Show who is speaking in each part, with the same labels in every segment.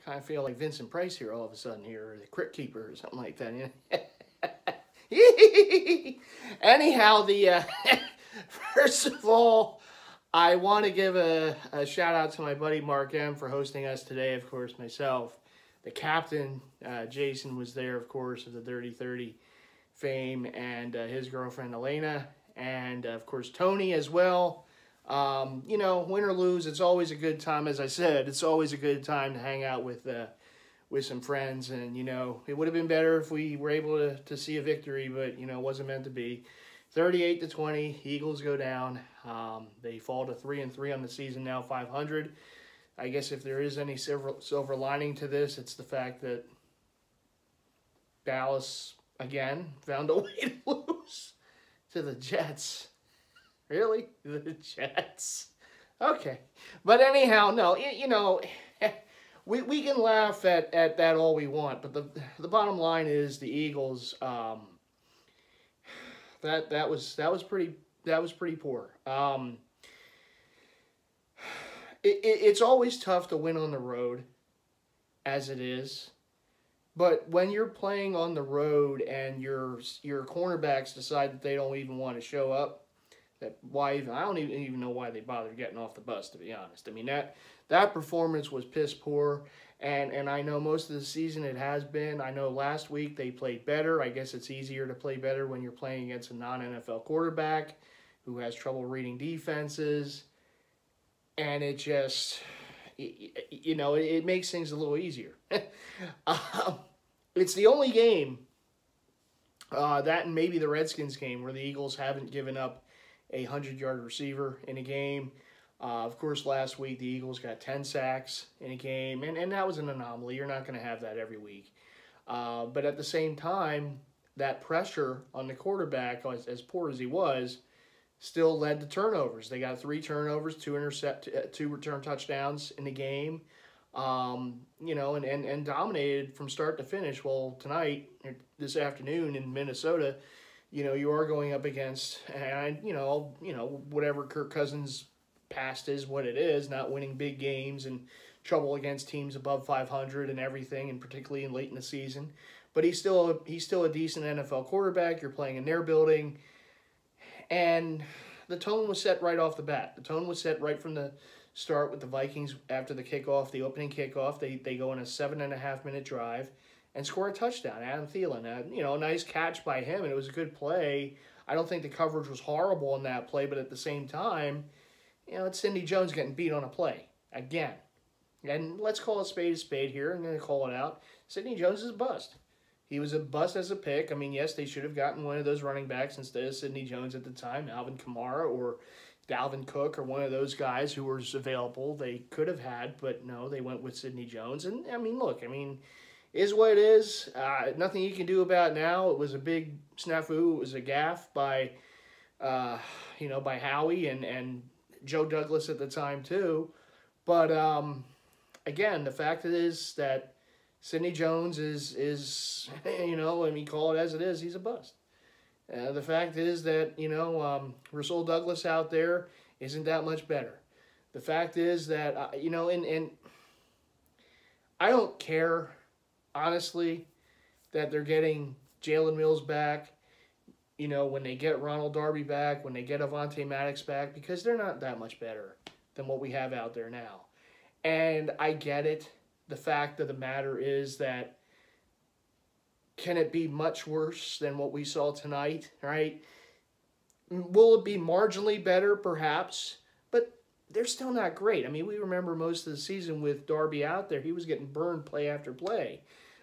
Speaker 1: kind of feel like Vincent Price here all of a sudden here, or the Crypt Keeper or something like that. You know? Anyhow, the first of all, I want to give a shout out to my buddy Mark M for hosting us today. Of course, myself, the captain, Jason was there, of course, of the Dirty 30 fame, and his girlfriend Elena, and of course Tony as well. You know, win or lose, it's always a good time. As I said, it's always a good time to hang out with some friends. And, you know, it would have been better if we were able to see a victory, but, you know, it wasn't meant to be. 38-20, Eagles go down. They fall to 3-3 on the season now, 500. I guess if there is any silver lining to this, it's the fact that Dallas, again, found a way to lose to the Jets. Really? The Jets? Okay. But anyhow, no, you know, we can laugh at that all we want, but the bottom line is the Eagles, that was pretty poor. It's always tough to win on the road, as it is. But when you're playing on the road and your cornerbacks decide that they don't even want to show up, I don't even know why they bothered getting off the bus, to be honest. I mean, that performance was piss poor, and I know most of the season it has been. I know last week they played better. I guess it's easier to play better when you're playing against a non-NFL quarterback who has trouble reading defenses, and it just, you know, it makes things a little easier. It's the only game, that and maybe the Redskins game, where the Eagles haven't given up a 100-yard receiver in a game. Of course, last week the Eagles got 10 sacks in a game, and that was an anomaly. You're not going to have that every week. But at the same time, that pressure on the quarterback, as poor as he was, still led to turnovers. They got 3 turnovers, 2 return touchdowns in the game, you know, and dominated from start to finish. Well, tonight, this afternoon in Minnesota, you know, you are going up against, and you know, whatever Kirk Cousins' past is, what it is, not winning big games and trouble against teams above 500 and everything, and particularly late in the season. But he's still a decent NFL quarterback. You're playing in their building, and the tone was set right off the bat. The tone was set right from the start with the Vikings after the kickoff, the opening kickoff. They go on a 7.5-minute drive and score a touchdown. Adam Thielen, you know, a nice catch by him, and it was a good play. I don't think the coverage was horrible in that play, but at the same time, you know, it's Sidney Jones getting beat on a play again. And let's call a spade here. I'm going to call it out. Sidney Jones is a bust. He was a bust as a pick. I mean, yes, they should have gotten one of those running backs instead of Sidney Jones at the time, Alvin Kamara or Dalvin Cook or one of those guys who was available. They could have had, but no, they went with Sidney Jones. And, I mean, look, I mean, is what it is. Nothing you can do about it now. It was a big snafu. It was a gaffe by, you know, by Howie and Joe Douglas at the time too. But again, the fact is that Sidney Jones is you know, I mean, call it as it is, he's a bust. The fact is that, you know, Rasul Douglas out there isn't that much better. The fact is that, you know, and I don't care, honestly, that they're getting Jalen Mills back, you know, when they get Ronald Darby back, when they get Avonte Maddox back, because they're not that much better than what we have out there now. And I get it. The fact of the matter is that, can it be much worse than what we saw tonight, right? Will it be marginally better, perhaps? But they're still not great. I mean, we remember most of the season with Darby out there, he was getting burned play after play.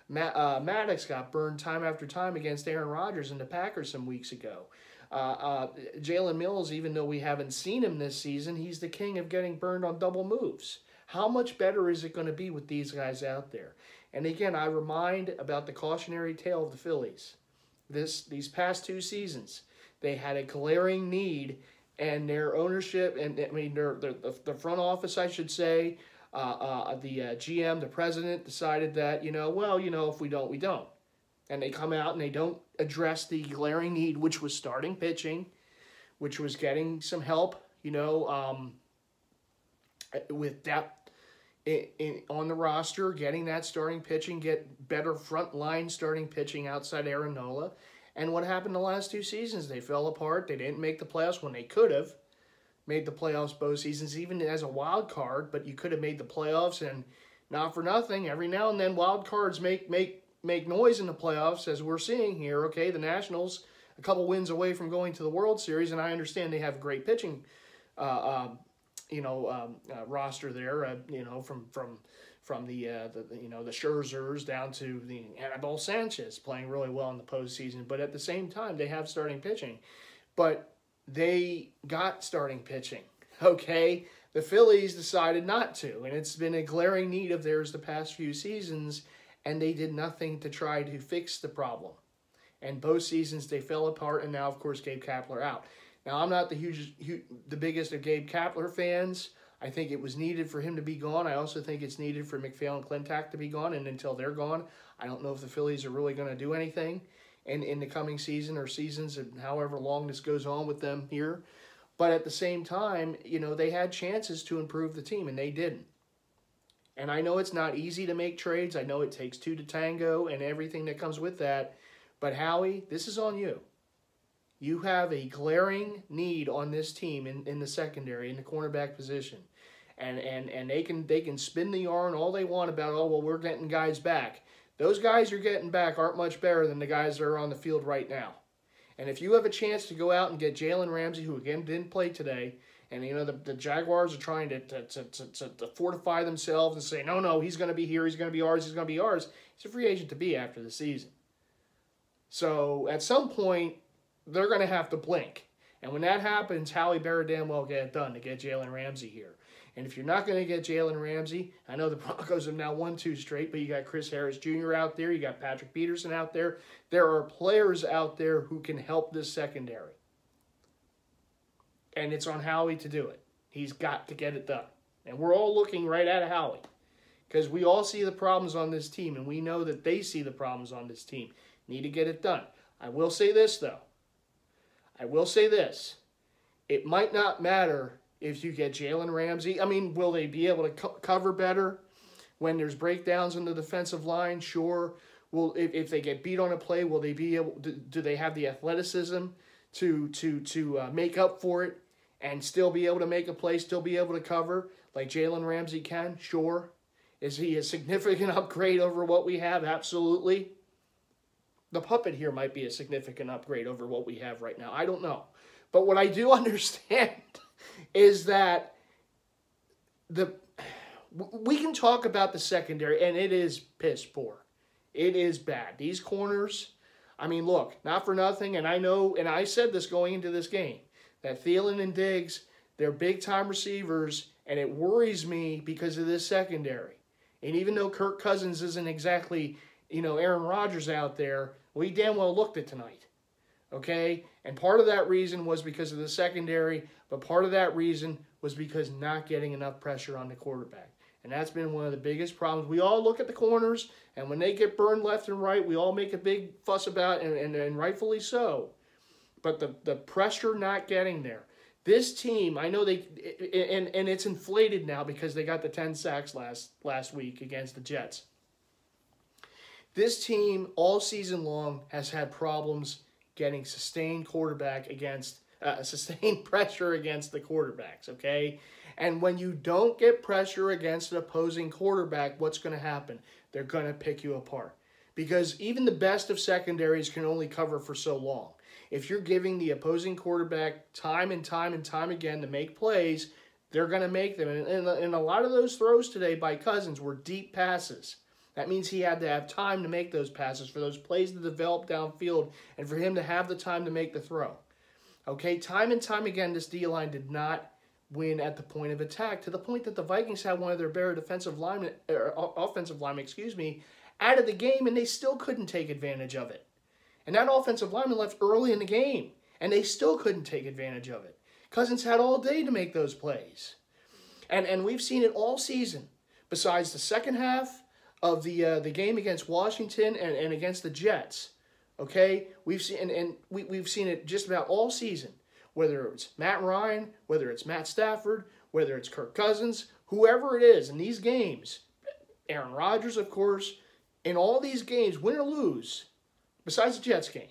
Speaker 1: Maddox got burned time after time against Aaron Rodgers and the Packers some weeks ago. Jalen Mills, even though we haven't seen him this season, he's the king of getting burned on double moves. How much better is it going to be with these guys out there? And again, I remind about the cautionary tale of the Phillies. These past 2 seasons, they had a glaring need, and their ownership, and I mean, the front office, I should say, the GM, the president, decided that, you know, well, you know, if we don't, we don't. And they come out and they don't address the glaring need, which was starting pitching, which was getting some help, you know, with depth on the roster, getting that starting pitching, get better front line starting pitching outside Aaron Nola. And what happened the last 2 seasons? They fell apart. They didn't make the playoffs when they could have made the playoffs both seasons, even as a wild card, but you could have made the playoffs. And not for nothing, every now and then wild cards make noise in the playoffs, as we're seeing here. Okay, the Nationals, a couple wins away from going to the World Series, and I understand they have great pitching roster there, from the Scherzers down to the Anibal Sanchez playing really well in the postseason. But at the same time, they have starting pitching. But they got starting pitching, okay? The Phillies decided not to, and it's been a glaring need of theirs the past few seasons, and they did nothing to try to fix the problem. And both seasons, they fell apart, and now, of course, Gabe Kapler out. Now, I'm not the biggest of Gabe Kapler fans. I think it was needed for him to be gone. I also think it's needed for McPhail and Clintack to be gone, and until they're gone, I don't know if the Phillies are really going to do anything in the coming season or seasons, and however long this goes on with them here. But at the same time, they had chances to improve the team, and they didn't. And I know it's not easy to make trades. I know it takes 2 to tango and everything that comes with that. But Howie, this is on you. You have a glaring need on this team in the secondary, in the cornerback position. And they can spin the yarn all they want about, oh, well, we're getting guys back. Those guys you're getting back aren't much better than the guys that are on the field right now. And if you have a chance to go out and get Jalen Ramsey, who again didn't play today, and the Jaguars are trying to fortify themselves and say, no, he's going to be here, he's going to be ours, he's going to be ours. He's a free agent to be after the season. So at some point, they're going to have to blink. And when that happens, Howie better damn well get it done to get Jalen Ramsey here. And if you're not going to get Jalen Ramsey, I know the Broncos have now won 2 straight, but you got Chris Harris Jr. out there, you got Patrick Peterson out there. There are players out there who can help this secondary. And it's on Howie to do it. He's got to get it done. And we're all looking right at Howie, because we all see the problems on this team, and we know that they see the problems on this team. Need to get it done. I will say this, though. I will say this. It might not matter if you get Jalen Ramsey. I mean, will they be able to cover better when there's breakdowns in the defensive line? Sure. Well, if they get beat on a play, will they be able? Do they have the athleticism to make up for it and still be able to make a play, still be able to cover like Jalen Ramsey can? Sure. Is he a significant upgrade over what we have? Absolutely. The puppet here might be a significant upgrade over what we have right now. I don't know. But what I do understand is that we can talk about the secondary, and it is piss poor. It is bad. These corners, I mean, look, not for nothing, and I know, and I said this going into this game, that Thielen and Diggs, they're big-time receivers, and it worries me because of this secondary. And even though Kirk Cousins isn't exactly, Aaron Rodgers out there, we damn well looked it tonight, okay? And part of that reason was because of the secondary, but part of that reason was because not getting enough pressure on the quarterback. And that's been one of the biggest problems. We all look at the corners, and when they get burned left and right, we all make a big fuss about it, and rightfully so. But the pressure not getting there. This team, I know and it's inflated now because they got the 10 sacks last week against the Jets. This team, all season long, has had problems getting sustained pressure against the quarterbacks, okay? And when you don't get pressure against an opposing quarterback, what's going to happen? They're going to pick you apart. Because even the best of secondaries can only cover for so long. If you're giving the opposing quarterback time and time and time again to make plays, they're going to make them. And a lot of those throws today by Cousins were deep passes. That means he had to have time to make those passes, for those plays to develop downfield, and for him to have the time to make the throw. Okay, time and time again, this D-line did not win at the point of attack, to the point that the Vikings had one of their better offensive linemen, out of the game, and they still couldn't take advantage of it. And that offensive lineman left early in the game, and they still couldn't take advantage of it. Cousins had all day to make those plays. And we've seen it all season, besides the second half of the game against Washington and against the Jets. Okay, we've seen we've seen it just about all season. Whether it's Matt Ryan, whether it's Matt Stafford, whether it's Kirk Cousins, whoever it is in these games, Aaron Rodgers, of course, in all these games, win or lose, besides the Jets game,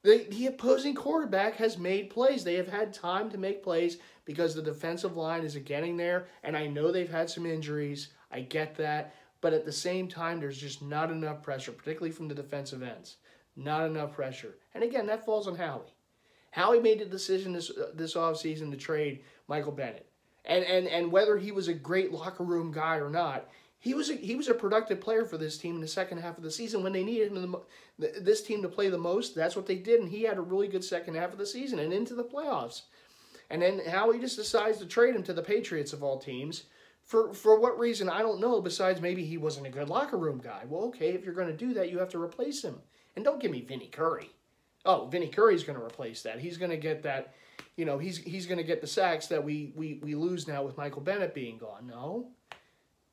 Speaker 1: the opposing quarterback has made plays. They have had time to make plays because the defensive line is getting there, and I know they've had some injuries. I get that. But at the same time, there's just not enough pressure, particularly from the defensive ends. Not enough pressure. And again, that falls on Howie. Howie made the decision this offseason to trade Michael Bennett. And whether he was a great locker room guy or not, he was a productive player for this team in the second half of the season when they needed him this team to play the most. That's what they did, and he had a really good second half of the season and into the playoffs. And then Howie just decides to trade him to the Patriots of all teams. For what reason, I don't know, besides maybe he wasn't a good locker room guy. Well, okay, if you're going to do that, you have to replace him. And don't give me Vinny Curry. Oh, Vinny Curry's going to replace that. He's going to get that, he's going to get the sacks that we lose now with Michael Bennett being gone. No.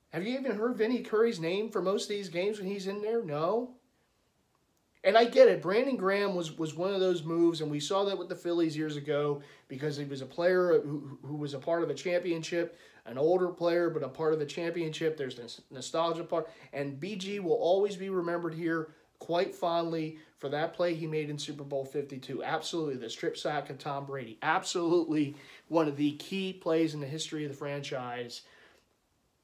Speaker 1: Have you even heard Vinny Curry's name for most of these games when he's in there? No. And I get it. Brandon Graham was one of those moves, and we saw that with the Phillies years ago because he was a player who was a part of a championship, an older player, but a part of a championship. There's this nostalgia part. And BG will always be remembered here quite fondly for that play he made in Super Bowl 52. Absolutely, the strip sack of Tom Brady. Absolutely one of the key plays in the history of the franchise.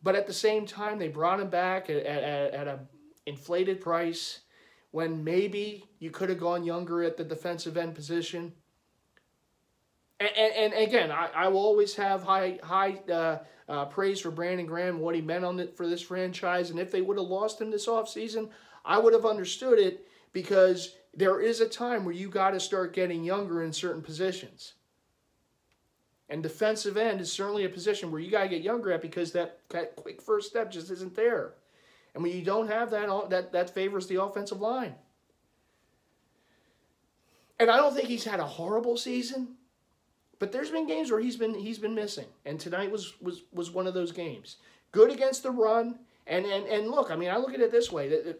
Speaker 1: But at the same time, they brought him back at an inflated price when maybe you could have gone younger at the defensive end position. And again, I will always have high praise for Brandon Graham and what he meant for this franchise. And if they would have lost him this offseason, I would have understood it because there is a time where you got to start getting younger in certain positions. And defensive end is certainly a position where you got to get younger at because that quick first step just isn't there. And when you don't have that, that favors the offensive line. And I don't think he's had a horrible season, but there's been games where he's been missing. And tonight was one of those games. Good against the run. And look, I mean, I look at it this way.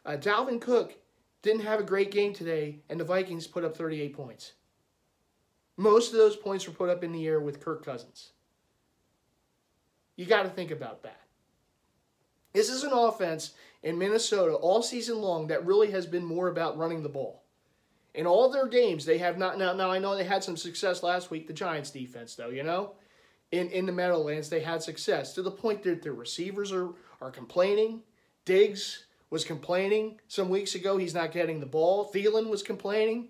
Speaker 1: Dalvin Cook didn't have a great game today, and the Vikings put up 38 points. Most of those points were put up in the air with Kirk Cousins. You got to think about that. This is an offense in Minnesota all season long that really has been more about running the ball. In all their games, they have not. Now I know they had some success last week, the Giants defense, though, In the Meadowlands, they had success to the point that their receivers are complaining. Diggs was complaining some weeks ago. He's not getting the ball. Thielen was complaining.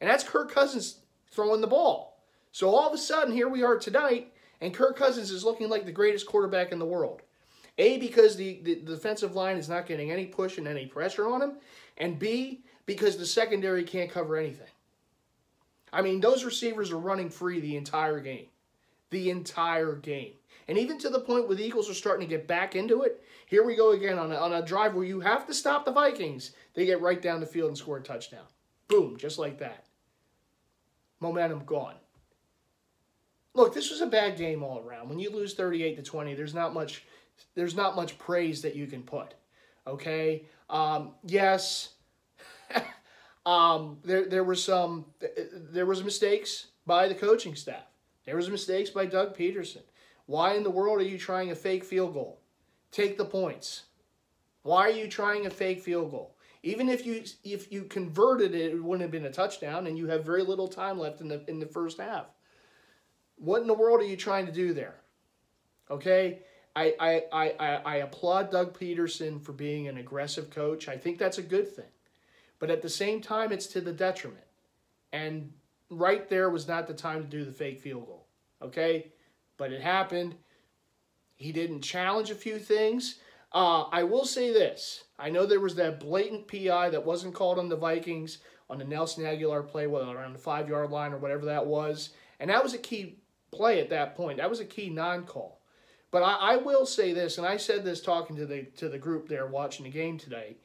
Speaker 1: And that's Kirk Cousins throwing the ball. So all of a sudden, here we are tonight, and Kirk Cousins is looking like the greatest quarterback in the world. A, because the defensive line is not getting any push and any pressure on him. And B, because the secondary can't cover anything. I mean, those receivers are running free the entire game. The entire game. And even to the point where the Eagles are starting to get back into it, here we go again on a drive where you have to stop the Vikings. They get right down the field and score a touchdown. Boom, just like that. Momentum gone. Look, this was a bad game all around. When you lose 38-20, there's not much praise that you can put. Okay? Yes. There was mistakes by the coaching staff. There was mistakes by Doug Peterson. Why in the world are you trying a fake field goal? Take the points. Why are you trying a fake field goal? Even if you converted it, it wouldn't have been a touchdown, and you have very little time left in the first half. What in the world are you trying to do there? Okay, I applaud Doug Peterson for being an aggressive coach. I think that's a good thing, but at the same time, it's to the detriment. And right there was not the time to do the fake field goal. Okay, but it happened. He didn't challenge a few things. I will say this. I know there was that blatant PI that wasn't called on the Vikings on the Nelson Aguilar play, whether around the 5-yard line or whatever that was. And that was a key play at that point. That was a key non-call. But I will say this, and I said this talking to the group there watching the game today.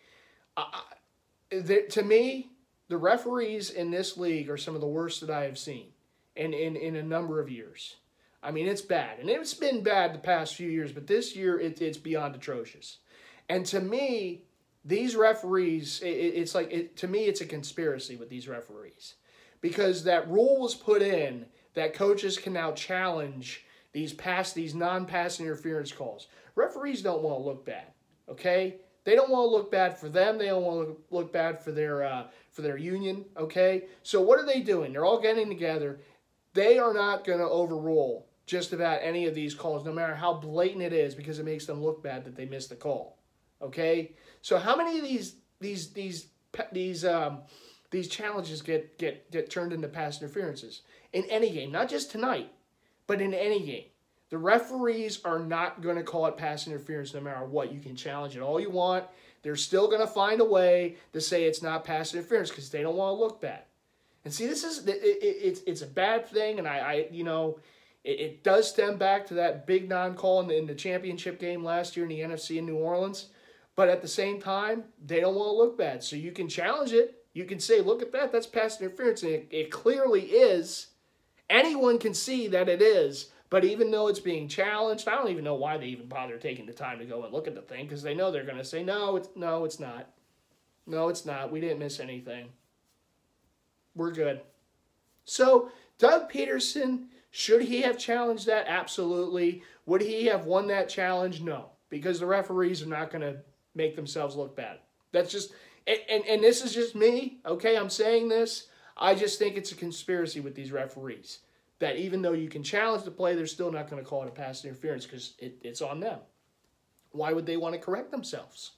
Speaker 1: To me, the referees in this league are some of the worst that I have seen in a number of years. I mean, it's bad. And it's been bad the past few years, but this year it's beyond atrocious. And to me, these referees, to me, it's a conspiracy with these referees. Because that rule was put in that coaches can now challenge these non-pass interference calls. Referees don't want to look bad, okay? They don't want to look bad for them. They don't want to look bad for their union, okay? So what are they doing? They're all getting together. They are not going to overrule just about any of these calls, no matter how blatant it is, because it makes them look bad that they missed the call, okay? So how many of these challenges get turned into pass interferences in any game? Not just tonight, but in any game. The referees are not going to call it pass interference no matter what. You can challenge it all you want. They're still going to find a way to say it's not pass interference because they don't want to look bad. And see, it's a bad thing, and it does stem back to that big non-call in the championship game last year in the NFC in New Orleans. But at the same time, they don't want to look bad. So you can challenge it. You can say, look at that. That's pass interference. And it clearly is. Anyone can see that it is. But even though it's being challenged, I don't even know why they even bother taking the time to go and look at the thing, because they know they're going to say, no, it's not. No, it's not. We didn't miss anything. We're good. So Doug Peterson, should he have challenged that? Absolutely. Would he have won that challenge? No, because the referees are not going to make themselves look bad. That's just, and this is just me, okay? I'm saying this. I just think it's a conspiracy with these referees, that even though you can challenge the play, they're still not going to call it a pass interference because it's on them. Why would they want to correct themselves?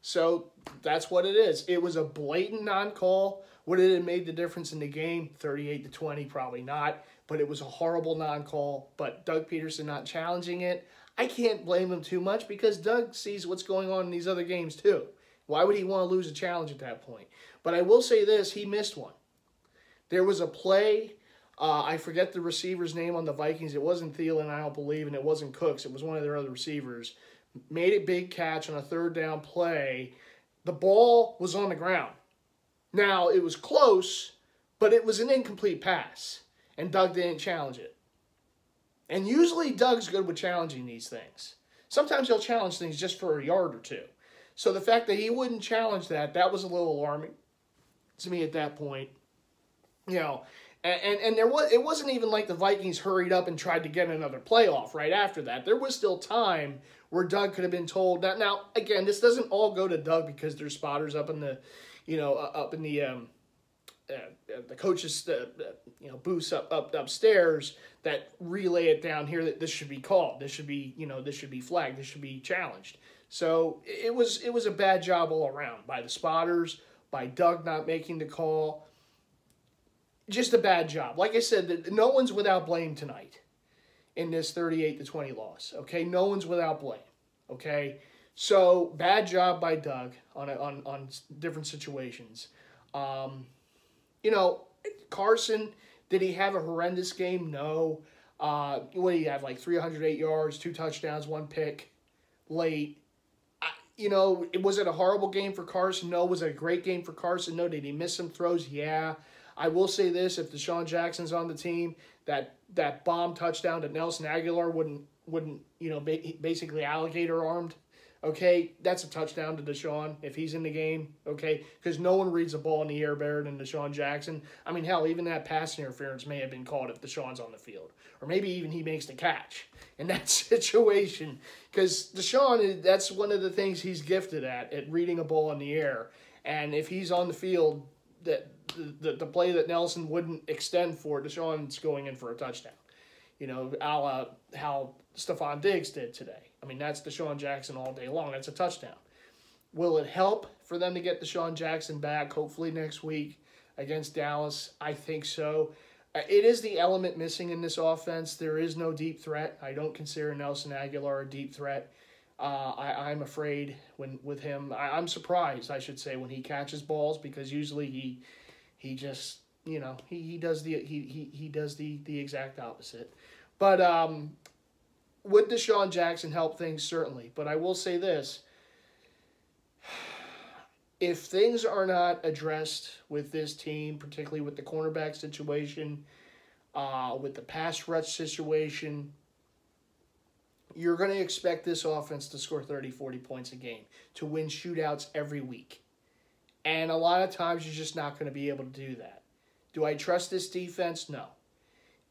Speaker 1: So that's what it is. It was a blatant non-call. Would it have made the difference in the game? 38-20, probably not. But it was a horrible non-call. But Doug Peterson not challenging it, I can't blame him too much because Doug sees what's going on in these other games too. Why would he want to lose a challenge at that point? But I will say this, he missed one. There was a play, I forget the receiver's name on the Vikings. It wasn't Thielen, I don't believe, and it wasn't Cooks. It was one of their other receivers. Made a big catch on a third down play. The ball was on the ground. Now, it was close, but it was an incomplete pass, and Doug didn't challenge it. And usually Doug's good with challenging these things. Sometimes he'll challenge things just for a yard or two. So the fact that he wouldn't challenge that was a little alarming to me at that point. You know, and it wasn't even like the Vikings hurried up and tried to get another playoff right after that. There was still time where Doug could have been told that. Now, again, this doesn't all go to Doug because there's spotters up in the, the coaches, booths upstairs that relay it down here that this should be called. This should be, this should be flagged. This should be challenged. So it was a bad job all around by the spotters, by Doug not making the call. Just a bad job. Like I said, no one's without blame tonight in this 38-20 loss. Okay, no one's without blame. Okay, so bad job by Doug on different situations. Carson, did he have a horrendous game? No. What did he have? Like 308 yards, 2 touchdowns, 1 pick, late. Was it a horrible game for Carson? No. Was it a great game for Carson? No. Did he miss some throws? Yeah. I will say this, if Deshaun Jackson's on the team, that bomb touchdown to Nelson Aguilar wouldn't basically alligator armed, okay? That's a touchdown to Deshaun if he's in the game, okay? Because no one reads the ball in the air better than Deshaun Jackson. I mean, hell, even that pass interference may have been called if Deshaun's on the field. Or maybe even he makes the catch in that situation. Because Deshaun, that's one of the things he's gifted at reading a ball in the air. And if he's on the field, the play that Nelson wouldn't extend for, Deshaun's going in for a touchdown. A la how Stephon Diggs did today. I mean, that's Deshaun Jackson all day long. That's a touchdown. Will it help for them to get Deshaun Jackson back, hopefully next week against Dallas? I think so. It is the element missing in this offense. There is no deep threat. I don't consider Nelson Aguilar a deep threat. I'm afraid with him. I'm surprised, I should say, when he catches balls, because usually he just he does the exact opposite. But would Deshaun Jackson help things? Certainly. But I will say this: if things are not addressed with this team, particularly with the cornerback situation, with the pass rush situation, you're going to expect this offense to score 30, 40 points a game, to win shootouts every week. And a lot of times you're just not going to be able to do that. Do I trust this defense? No.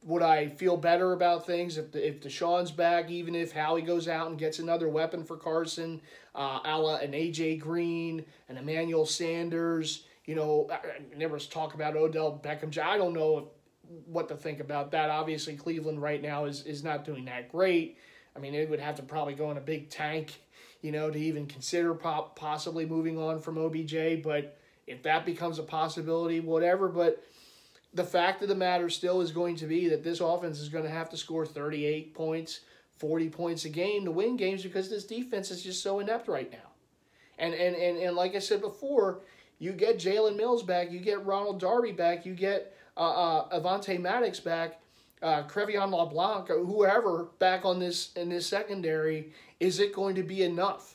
Speaker 1: Would I feel better about things if Deshaun's back, even if Howie goes out and gets another weapon for Carson, a la an A.J. Green, an Emmanuel Sanders? You know, there was talk about Odell Beckham. I don't know what to think about that. Obviously, Cleveland right now is not doing that great. I mean, it would have to probably go in a big tank, you know, to even consider possibly moving on from OBJ. But if that becomes a possibility, whatever. But the fact of the matter still is going to be that this offense is going to have to score 38 points, 40 points a game to win games because this defense is just so inept right now. And like I said before, you get Jalen Mills back, you get Ronald Darby back, you get Avonte Maddox back, Crevion LeBlanc, whoever back in this secondary. Is it going to be enough?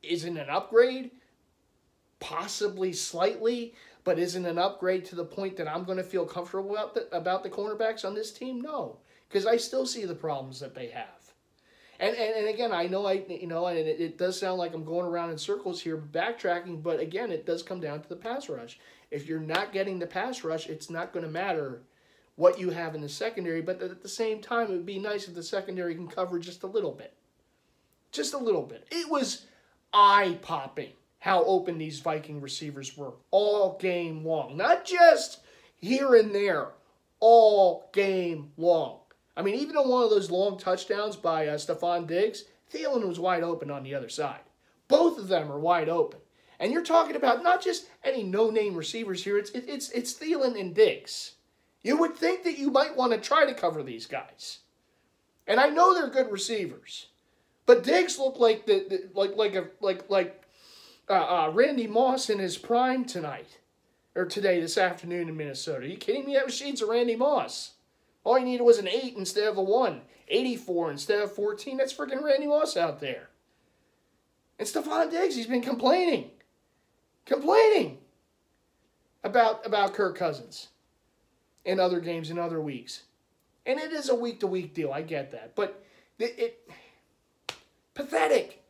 Speaker 1: Is it an upgrade? Possibly slightly. But isn't an upgrade to the point that I'm going to feel comfortable about the cornerbacks on this team? No, because I still see the problems that they have. And again, I know and it does sound like I'm going around in circles here, backtracking. But again, it does come down to the pass rush. If you're not getting the pass rush, it's not going to matter what you have in the secondary. But at the same time, it would be nice if the secondary can cover just a little bit. Just a little bit. It was eye-popping how open these Viking receivers were all game long. Not just here and there, all game long. I mean, even on one of those long touchdowns by Stephon Diggs, Thielen was wide open on the other side. Both of them are wide open. And you're talking about not just any no-name receivers here, it's Thielen and Diggs. You would think that you might want to try to cover these guys. And I know they're good receivers. But Diggs looked like Randy Moss in his prime tonight. Or this afternoon in Minnesota. Are you kidding me? That was shades of Randy Moss. All he needed was an 8 instead of a 1. 84 instead of 14. That's freaking Randy Moss out there. And Stephon Diggs, he's been complaining. About Kirk Cousins. In other games, in other weeks. And it is a week-to-week deal. I get that. But pathetic.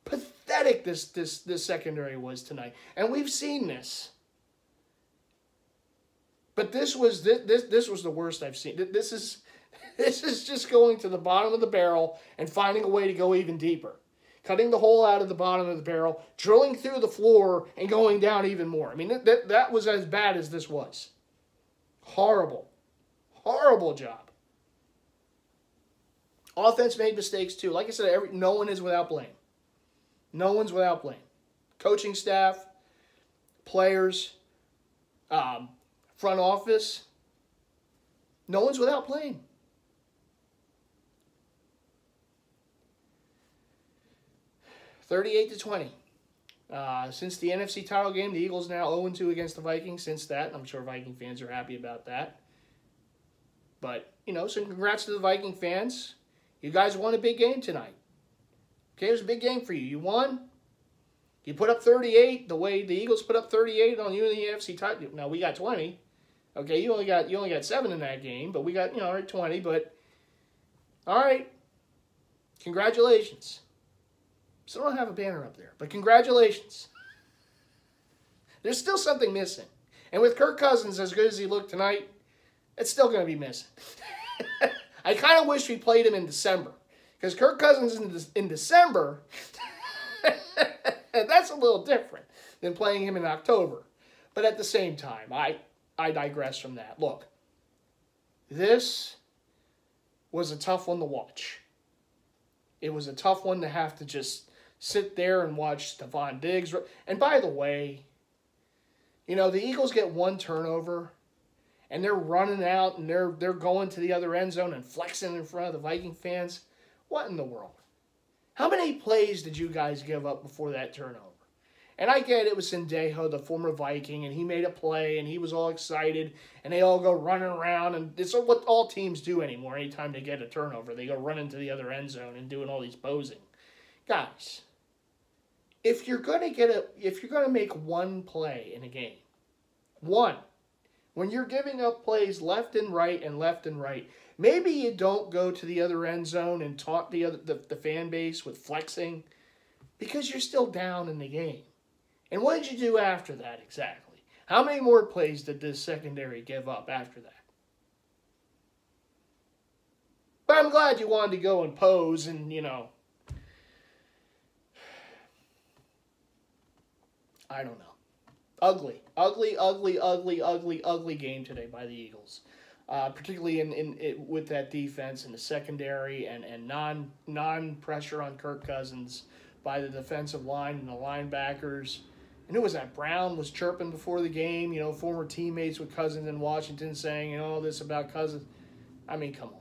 Speaker 1: Pathetic this secondary was tonight. And we've seen this. But this was the worst I've seen. This is just going to the bottom of the barrel and finding a way to go even deeper. Cutting the hole out of the bottom of the barrel, drilling through the floor, and going down even more. I mean, that was as bad as this was. Horrible. Horrible job. Offense made mistakes too. Like I said, no one is without blame. No one's without blame. Coaching staff, players, front office. No one's without blame. $38-20. Since the NFC title game, the Eagles now 0-2 against the Vikings. Since that, I'm sure Viking fans are happy about that. But, so congrats to the Viking fans. You guys won a big game tonight. Okay, it was a big game for you. You won. You put up 38 the way the Eagles put up 38 on you in the NFC title. Now, we got 20. Okay, you only got 7 in that game, but we got, 20. But, all right. Congratulations. Still don't have a banner up there, but congratulations. There's still something missing. And with Kirk Cousins as good as he looked tonight, it's still going to be missing. I kind of wish we played him in December. Because Kirk Cousins in December, that's a little different than playing him in October. But at the same time, I digress from that. Look, this was a tough one to watch. It was a tough one to have to just sit there and watch Stephon Diggs. And by the way, the Eagles get one turnover, and they're running out, and they're going to the other end zone and flexing in front of the Viking fans. What in the world? How many plays did you guys give up before that turnover? And I get it was Sendejo, the former Viking, and he made a play, and he was all excited, and they all go running around, and it's what all teams do anymore. Anytime they get a turnover, they go running to the other end zone and doing all these posing. Guys, if you're gonna make one play in a game, when you're giving up plays left and right, maybe you don't go to the other end zone and taunt the fan base with flexing because you're still down in the game. And what did you do after that exactly? How many more plays did this secondary give up after that? But I'm glad you wanted to go and pose and, you know, I don't know. Ugly game today by the Eagles. Particularly with that defense and the secondary and non-pressure on Kirk Cousins by the defensive line and the linebackers. And who was that? Brown was chirping before the game, you know, former teammates with Cousins in Washington saying, you know, this about Cousins. I mean, come on.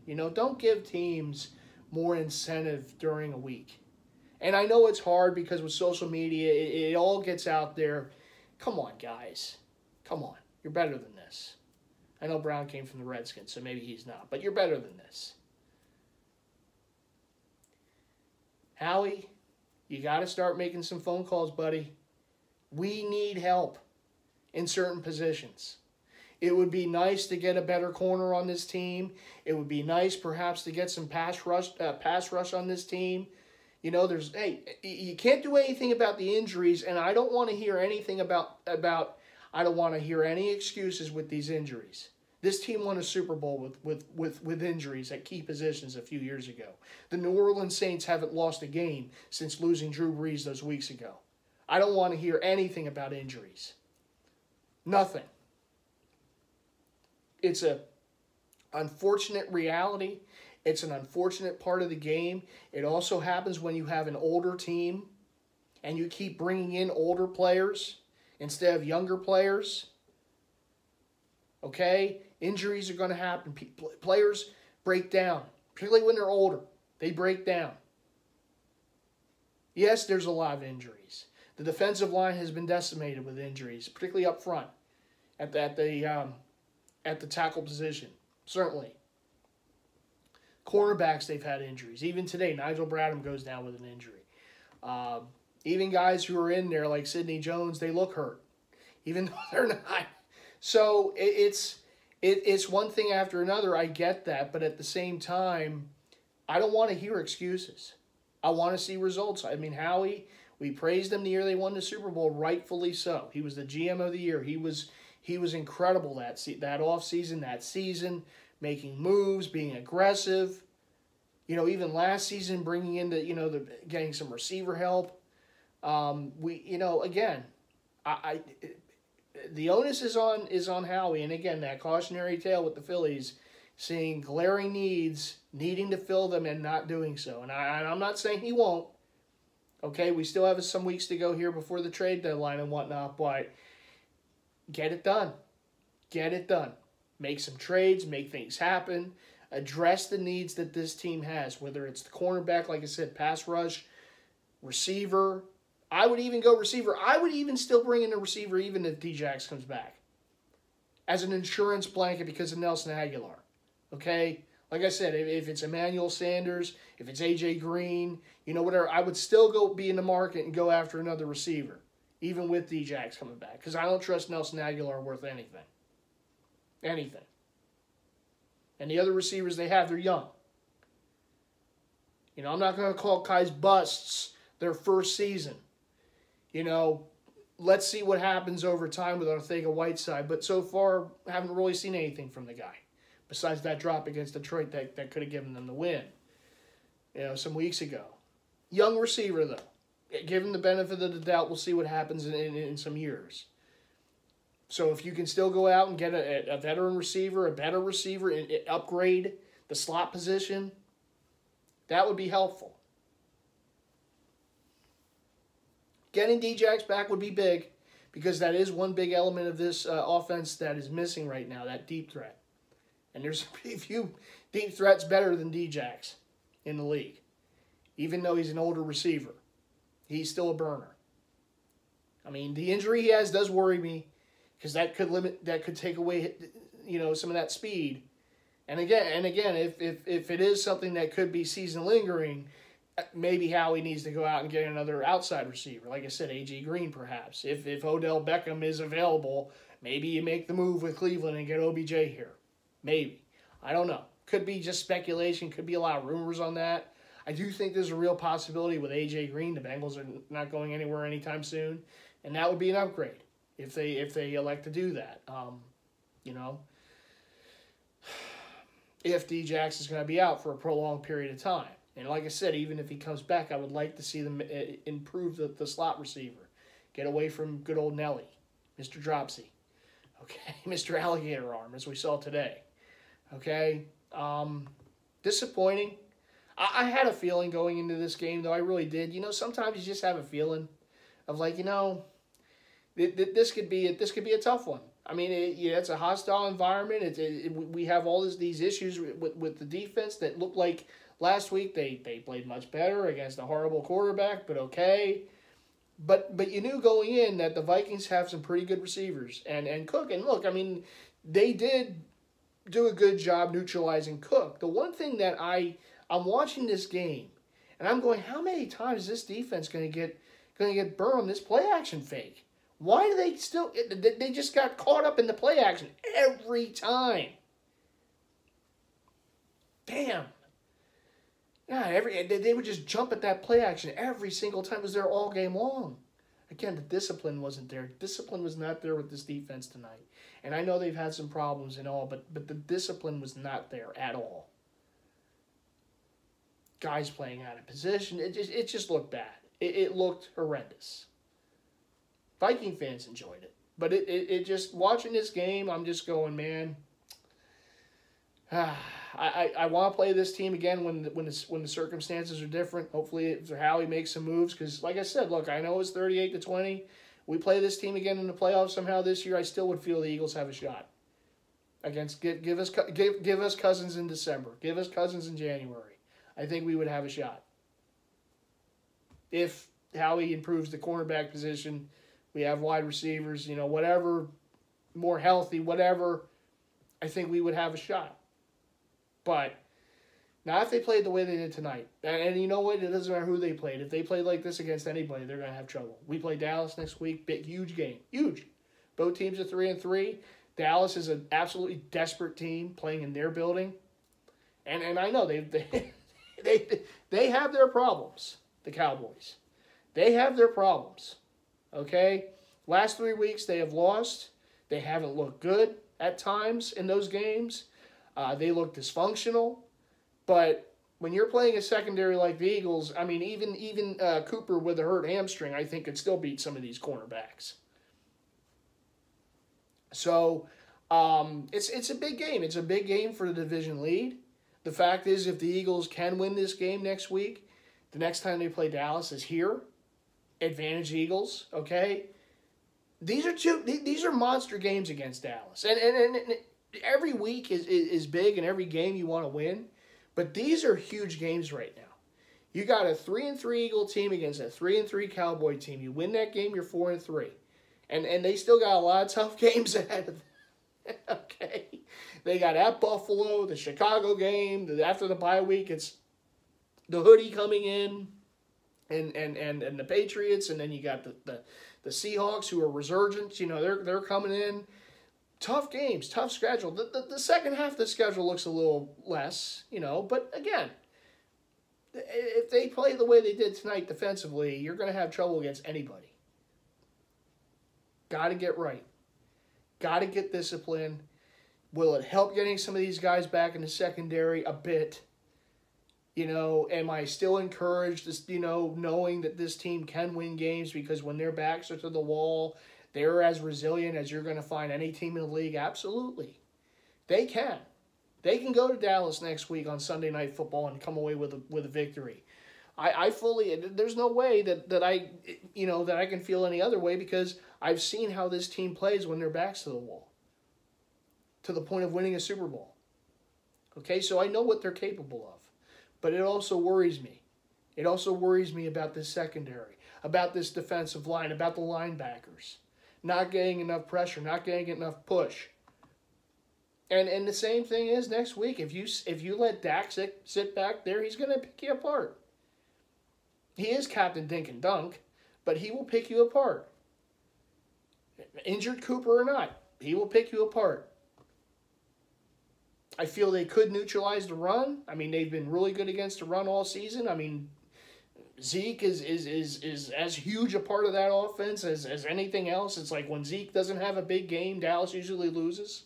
Speaker 1: You know, don't give teams more incentive during a week. And I know it's hard because with social media, it all gets out there. Come on, guys. Come on. You're better than this. I know Brown came from the Redskins, so maybe he's not. But you're better than this. Howie, you got to start making some phone calls, buddy. We need help in certain positions. It would be nice to get a better corner on this team. It would be nice perhaps to get some pass rush on this team. You know, you can't do anything about the injuries, and I don't want to hear anything about I don't want to hear any excuses with these injuries. This team won a Super Bowl with injuries at key positions a few years ago. The New Orleans Saints haven't lost a game since losing Drew Brees those weeks ago. I don't want to hear anything about injuries. Nothing. It's an unfortunate reality. It's an unfortunate part of the game. It also happens when you have an older team and you keep bringing in older players instead of younger players. Okay? Injuries are going to happen. Players break down, particularly when they're older. They break down. Yes, there's a lot of injuries. The defensive line has been decimated with injuries, particularly up front at the tackle position. Certainly. Cornerbacks, they've had injuries. Even today, Nigel Bradham goes down with an injury. Even guys who are in there, like Sidney Jones, they look hurt, even though they're not. So it's one thing after another. I get that, but at the same time, I don't want to hear excuses. I want to see results. I mean, Howie, we praised him the year they won the Super Bowl, rightfully so. He was the GM of the year. He was incredible that offseason, that season, making moves, being aggressive. You know, even last season, bringing in getting some receiver help. Again, the onus is on Howie, and again, that cautionary tale with the Phillies, seeing glaring needs, needing to fill them and not doing so. And I'm not saying he won't. Okay, we still have some weeks to go here before the trade deadline and whatnot, but get it done. Get it done. Make some trades, make things happen, address the needs that this team has, whether it's the cornerback, like I said, pass rush, receiver. I would even go receiver. I would even still bring in a receiver even if Djax comes back as an insurance blanket because of Nelson Aguilar. Okay? Like I said, if it's Emmanuel Sanders, if it's A.J. Green, whatever, I would still be in the market and go after another receiver, even with Djax coming back, because I don't trust Nelson Aguilar worth anything. Anything. And the other receivers they have, they're young. I'm not going to call guys busts their first season. Let's see what happens over time with Ortega-Whiteside, but so far, I haven't really seen anything from the guy. Besides that drop against Detroit that could have given them the win, some weeks ago. Young receiver, though. Give him the benefit of the doubt. We'll see what happens in some years. So if you can still go out and get a veteran receiver, a better receiver, and upgrade the slot position, that would be helpful. Getting Djax back would be big because that is one big element of this offense that is missing right now, that deep threat. And there's a few deep threats better than Djax in the league. Even though he's an older receiver, he's still a burner. I mean, the injury he has does worry me because that could take away, some of that speed. And again, if it is something that could be season lingering, maybe Howie needs to go out and get another outside receiver. Like I said, A.J. Green perhaps. If Odell Beckham is available, maybe you make the move with Cleveland and get OBJ here. Maybe. I don't know. Could be just speculation. Could be a lot of rumors on that. I do think there's a real possibility with A.J. Green. The Bengals are not going anywhere anytime soon. And that would be an upgrade if they elect to do that. if D. Jackson's going to be out for a prolonged period of time. And like I said, even if he comes back, I would like to see them improve the slot receiver. Get away from good old Nelly, Mr. Dropsy. Okay, Mr. Alligator Arm, as we saw today. Okay, disappointing. I had a feeling going into this game, though. I really did. You know, sometimes you just have a feeling of like, you know, this could be a tough one. I mean, it's a hostile environment. We have all these issues with the defense that looked like last week they played much better against a horrible quarterback, but okay. But you knew going in that the Vikings have some pretty good receivers and Cook. And look, I mean, they did do a good job neutralizing Cook. The one thing that I'm watching this game, and I'm going, how many times is this defense going to get burned on this play action fake? Why do they still? They just got caught up in the play action every time. Damn. Yeah, they would just jump at that play action every single time. It was there all game long. Again, the discipline wasn't there. Discipline was not there with this defense tonight. And I know they've had some problems and all, but the discipline was not there at all. Guys playing out of position. It just looked bad. It looked horrendous. Viking fans enjoyed it. But it just, watching this game, I'm just going, man, I want to play this team again when the circumstances are different. Hopefully Howie makes some moves because, like I said, look, I know it's 38-20. We play this team again in the playoffs somehow this year. I still would feel the Eagles have a shot against give us Cousins in December. Give us Cousins in January. I think we would have a shot if Howie improves the cornerback position. We have wide receivers, you know, whatever, more healthy, whatever. I think we would have a shot. But not if they played the way they did tonight. And you know what? It doesn't matter who they played. If they played like this against anybody, they're going to have trouble. We play Dallas next week. Big, huge game. Huge. Both teams are 3-3. Dallas is an absolutely desperate team playing in their building. And I know they have their problems, the Cowboys. They have their problems. Okay? Last 3 weeks they have lost. They haven't looked good at times in those games. They look dysfunctional. But when you're playing a secondary like the Eagles, I mean, even Cooper with a hurt hamstring, I think could still beat some of these cornerbacks. So it's a big game. It's a big game for the division lead. The fact is, if the Eagles can win this game next week, the next time they play Dallas is here. Advantage Eagles, okay? These are monster games against Dallas. And every week is big, and every game you want to win. But these are huge games right now. You got a 3-3 Eagle team against a 3-3 Cowboy team. You win that game, you're 4-3. And they still got a lot of tough games ahead of them. Okay? They got at Buffalo, the Chicago game, after the bye week, it's the hoodie coming in, and the Patriots, and then you got the Seahawks who are resurgent. You know, they're coming in. Tough games, tough schedule. The second half of the schedule looks a little less, you know, but again, if they play the way they did tonight defensively, you're going to have trouble against anybody. Got to get right. Got to get discipline. Will it help getting some of these guys back in the secondary a bit? You know, am I still encouraged, you know, knowing that this team can win games because when their backs are to the wall, they're as resilient as you're going to find any team in the league? Absolutely. They can. They can go to Dallas next week on Sunday Night Football and come away with a victory. I fully, there's no way that I can feel any other way because I've seen how this team plays when their back's to the wall, to the point of winning a Super Bowl. Okay, so I know what they're capable of. But it also worries me. It also worries me about this secondary, about this defensive line, about the linebackers. Not getting enough pressure, not getting enough push. And the same thing is next week. If you let Dak sit back there, he's going to pick you apart. He is Captain Dink and Dunk, but he will pick you apart. Injured Cooper or not, he will pick you apart. I feel they could neutralize the run. I mean, they've been really good against the run all season. I mean, Zeke is as huge a part of that offense as anything else. It's like when Zeke doesn't have a big game, Dallas usually loses.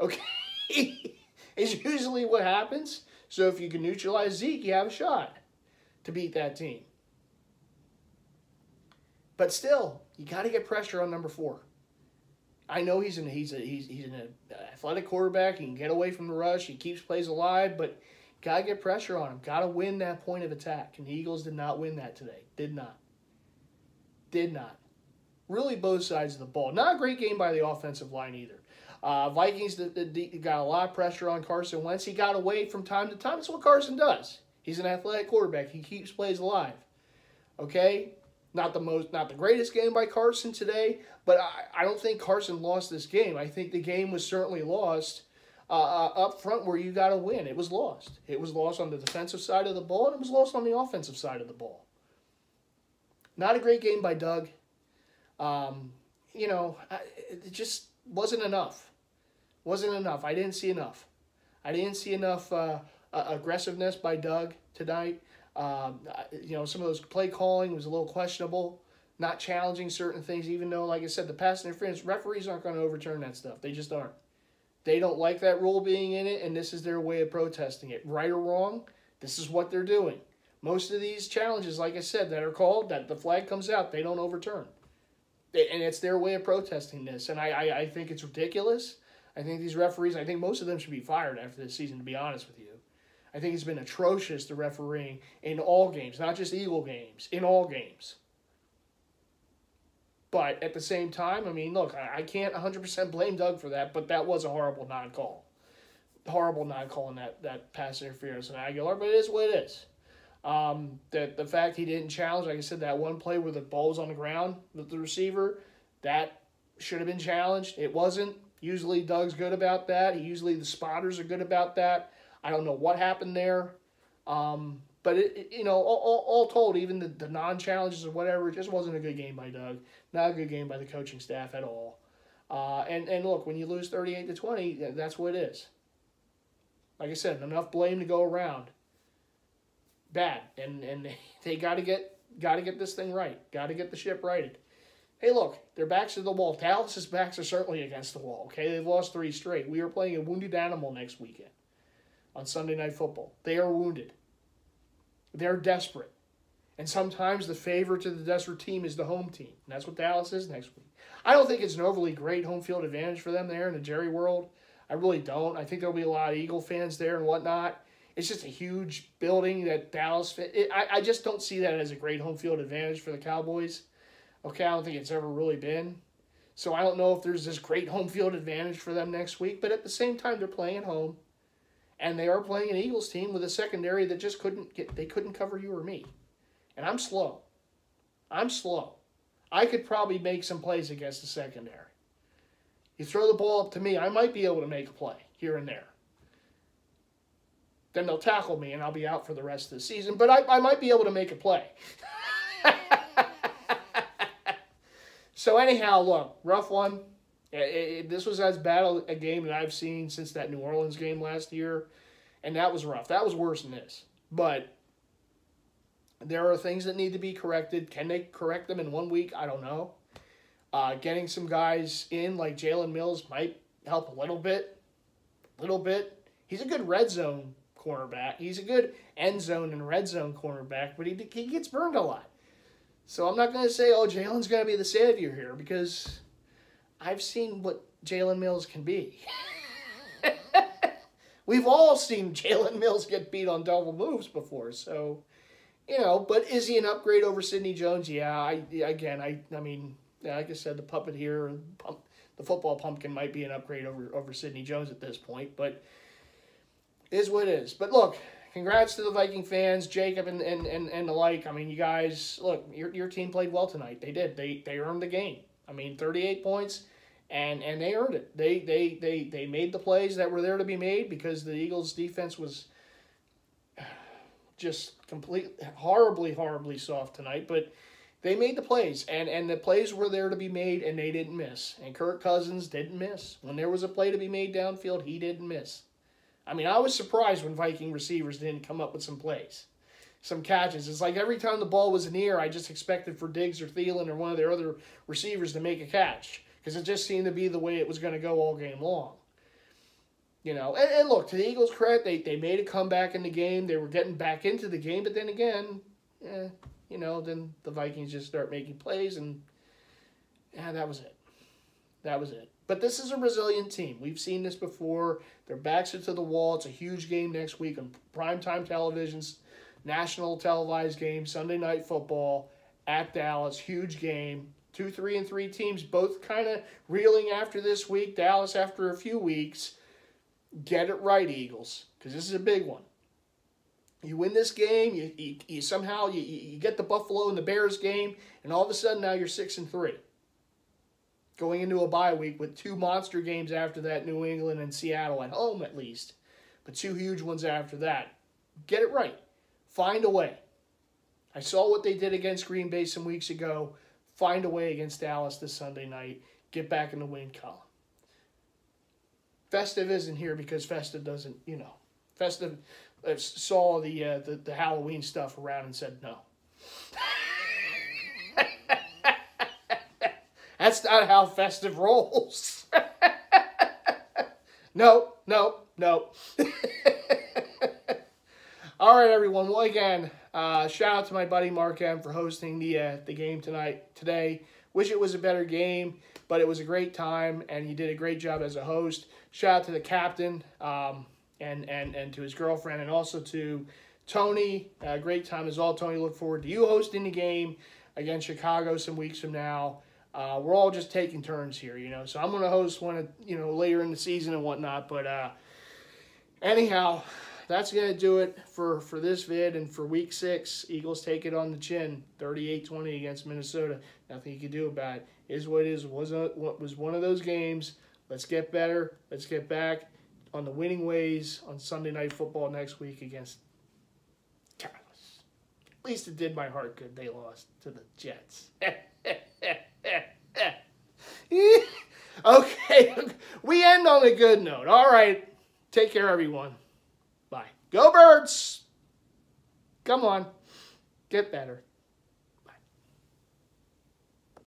Speaker 1: Okay? is usually what happens. So if you can neutralize Zeke, you have a shot to beat that team. But still, you got to get pressure on number 4. I know he's an athletic quarterback. He can get away from the rush. He keeps plays alive, but got to get pressure on him. Got to win that point of attack. And the Eagles did not win that today. Did not. Really both sides of the ball. Not a great game by the offensive line either. Vikings got a lot of pressure on Carson Wentz. He got away from time to time. That's what Carson does. He's an athletic quarterback. He keeps plays alive. Okay? Not the greatest game by Carson today, but I don't think Carson lost this game. I think the game was certainly lost up front where you got to win. It was lost. It was lost on the defensive side of the ball, and it was lost on the offensive side of the ball. Not a great game by Doug. It just wasn't enough. I didn't see enough. Aggressiveness by Doug tonight. Some of those play calling was a little questionable, not challenging certain things, even though, like I said, the pass interference, referees aren't going to overturn that stuff. They just aren't. They don't like that rule being in it, and this is their way of protesting it. Right or wrong, this is what they're doing. Most of these challenges, like I said, that are called, that the flag comes out, they don't overturn. And it's their way of protesting this, and I think it's ridiculous. I think these referees, I think most of them should be fired after this season, to be honest with you. I think it's been atrocious, the refereeing in all games, not just Eagle games, in all games. But at the same time, I mean, look, I can't 100% blame Doug for that, but that was a horrible non-call. Horrible non-call in that pass interference in Aguilar, but it is what it is. The fact he didn't challenge, like I said, that one play where the ball was on the ground with the receiver, that should have been challenged. It wasn't. Usually Doug's good about that. Usually the spotters are good about that. I don't know what happened there. But, all told, even the non-challenges or whatever, it just wasn't a good game by Doug. Not a good game by the coaching staff at all. And look, when you lose 38-20, that's what it is. Like I said, enough blame to go around. Bad. And they got to get this thing right. Got to get the ship righted. Hey, look, their backs to the wall. Dallas's backs are certainly against the wall, okay? They've lost 3 straight. We are playing a wounded animal next weekend on Sunday Night Football. They are wounded. They're desperate. And sometimes the favor to the desperate team is the home team. And that's what Dallas is next week. I don't think it's an overly great home field advantage for them there in the Jerry world. I really don't. I think there'll be a lot of Eagle fans there and whatnot. It's just a huge building that Dallas... I just don't see that as a great home field advantage for the Cowboys. Okay, I don't think it's ever really been. So I don't know if there's this great home field advantage for them next week. But at the same time, they're playing at home. And they are playing an Eagles team with a secondary that just couldn't cover you or me. And I'm slow. I could probably make some plays against the secondary. You throw the ball up to me, I might be able to make a play here and there. Then they'll tackle me and I'll be out for the rest of the season. But I might be able to make a play. So anyhow, look, rough one. This was as bad a game that I've seen since that New Orleans game last year. And that was rough. That was worse than this. But there are things that need to be corrected. Can they correct them in 1 week? I don't know. Getting some guys in like Jalen Mills might help a little bit. He's a good red zone cornerback. He's a good end zone and red zone cornerback, but he gets burned a lot. So I'm not going to say, oh, Jalen's going to be the savior here, because I've seen what Jalen Mills can be. We've all seen Jalen Mills get beat on double moves before, so, but is he an upgrade over Sidney Jones? Yeah, I mean, like I said, the puppet here, the football pumpkin might be an upgrade over Sidney Jones at this point, but it is what it is. But look, congrats to the Viking fans, Jacob and the like. I mean, you guys, look, your team played well tonight. They did. They earned the game. I mean, 38 points, and they earned it. They made the plays that were there to be made, because the Eagles' defense was just horribly soft tonight. But they made the plays, and the plays were there to be made, and they didn't miss. And Kirk Cousins didn't miss. When there was a play to be made downfield, he didn't miss. I mean, I was surprised when Viking receivers didn't come up with some plays, some catches. It's like every time the ball was in the air, I just expected for Diggs or Thielen or one of their other receivers to make a catch, because it just seemed to be the way it was going to go all game long. You know, and look, to the Eagles' credit, they made a comeback in the game. They were getting back into the game, but then again, you know, then the Vikings just start making plays, and that was it. That was it. But this is a resilient team. We've seen this before. Their backs are to the wall. It's a huge game next week on primetime televisions, national televised game, Sunday Night Football at Dallas. Huge game. 2, 3, and 3 teams, both kind of reeling after this week. Dallas after a few weeks. Get it right, Eagles, because this is a big one. You win this game, you somehow get the Buffalo and the Bears game, and all of a sudden now you're 6-3. Going into a bye week with 2 monster games after that, New England and Seattle at home at least, but 2 huge ones after that. Get it right. Find a way. I saw what they did against Green Bay some weeks ago. Find a way against Dallas this Sunday night. Get back in the win column. Festive isn't here because Festive doesn't, you know. Festive saw the Halloween stuff around and said no. That's not how Festive rolls. No. All right, everyone. Well, again, shout out to my buddy Mark M for hosting the game today. Wish it was a better game, but it was a great time, and he did a great job as a host. Shout out to the captain and to his girlfriend, and also to Tony. Great time as well. Tony, look forward to you hosting the game against Chicago some weeks from now. We're all just taking turns here, you know. So I'm going to host one, later in the season and whatnot. But anyhow, that's going to do it for this vid and for Week 6. Eagles take it on the chin, 38-20 against Minnesota. Nothing you can do about it. Is what it is. Was one of those games. Let's get better. Let's get back on the winning ways on Sunday Night Football next week against Dallas. At least it did my heart good. They lost to the Jets. Okay, we end on a good note. All right, take care, everyone. Bye. Go Birds! Come on, get better.